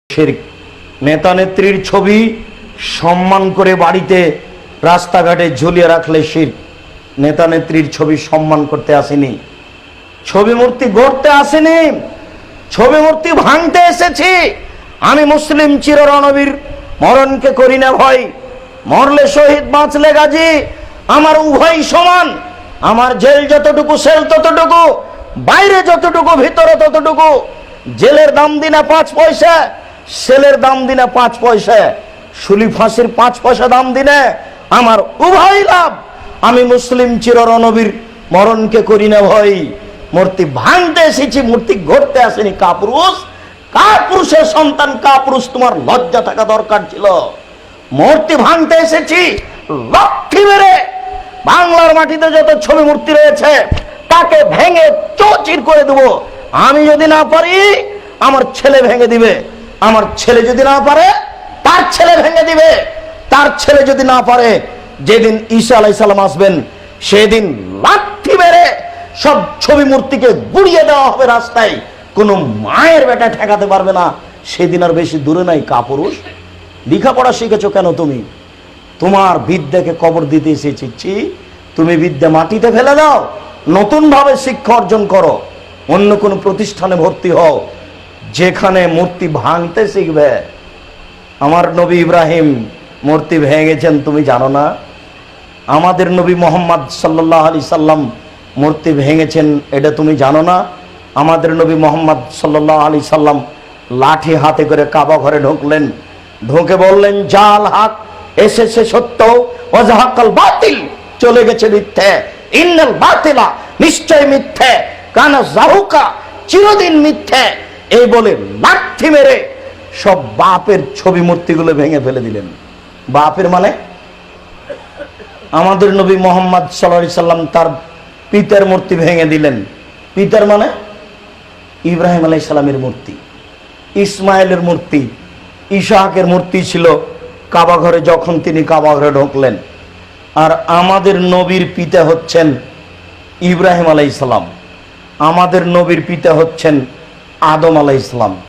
শিরক। নেতা নেত্রীর ছবি সম্মান করে বাড়িতে রাস্তাঘাটে ঝুলিয়ে রাখলে শিরক। নেতা নেত্রীর ছবি সম্মান করতে আসেনি, ছবি মূর্তি গড়তে আসেনি, ছবি মূর্তি ভাঙতে এসেছি। আমি মুসলিম চির রণবীর, মরণকে করি না ভয়, মরলে শহীদ বাঁচলে গাজী, আমার উভয় সমান। আমার জেল যতটুকু সেল ততটুকু, বাইরে যতটুকু ভিতরে ততটুকু। জেলের দাম দিনা 5 পয়সা, সেলের দাম দিনা 5 পয়সা, শুলি ফাঁসির 5 পয়সা দাম দিনে আমার উভয় লাভ। আমি মুসলিম চির রণবীর, মরণকে করি না ভয়। মূর্তি ভাঙতে এসেছি, মূর্তি গড়তে আসেনি। কাপুরুষ, কাপুরুষের সন্তান কাপুরুষ, তোমার লজ্জা থাকা দরকার ছিল। মূর্তি ভাঙতে এসেছি, লাঠি মেরে বাংলার মাটিতে যত ছবি মূর্তি রয়েছে তাকে ভেঙে চৌচির করে দেব। আমি যদি না পারি আমার ছেলে ভেঙে দিবে, আমার ছেলে যদি না পারে তার ছেলে ভেঙে দিবে, তার ছেলে যদি না পারে, যেদিন ঈসা আলাইহিস সালাম আসবেন সেদিন লাঠি মেরে সব ছবি মূর্তিকে গুড়িয়ে দেওয়া হবে রাস্তায়। কোনো মায়ের বেটা ঠেকাতে পারবে না। সেদিন আর বেশি দূরে নাই। কাপুরুষ, লেখাপড়া শিখেছো কেন তুমি? তোমার বিদ্যাকে কবর দিতে এসেছি। তুমি বিদ্যা মাটিতে ফেলে দাও, নতুন ভাবে শিক্ষা অর্জন করো, অন্য কোনো প্রতিষ্ঠানে ভর্তি হও যেখানে মূর্তি ভাঙতে শিখবে। আমার নবী ইব্রাহিম মূর্তি ভেঙেছেন, তুমি জানো না? আমাদের নবী মোহাম্মদ সাল্লাল্লাহু আলাইহি সাল্লাম মূর্তি ভেঙেছেন, এটা তুমি জানো না? আমাদের নবী মোহাম্মদ সাল্লাল্লাহু আলাইহি সাল্লাম লাঠি হাতে করে কাবা ঘরে ঢুকলেন, ঢুকে বললেন জাল হক, এসেছে সত্য, ওয়াজাহাকাল বাতিল, চলে গেছে মিথ্যে। ইন্নাল বাতিলা, নিশ্চয় মিথ্যে, কানা জাহুকা, চিরদিন মিথ্যে। এই বলে লাঠি মেরে সব বাপের ছবি মূর্তিগুলো ভেঙে ফেলে দিলেন। বাপের মানে আমাদের নবী মোহাম্মদ সাল্লাল্লাহু আলাইহি সাল্লাম তার পিতার মূর্তি ভেঙে দিলেন। পিতার মানে ইব্রাহিম আলাইহিস সালামের মূর্তি, ইসমাইলের মূর্তি, ইসহাকের মূর্তি ছিল কাবা ঘরে যখন তিনি কাবা ঘরে ঢুকলেন। আর আমাদের নবীর পিতা হচ্ছেন ইব্রাহিম আলাইহিস সালাম, আমাদের নবীর পিতা হচ্ছেন আদম আলাইহিস সালাম।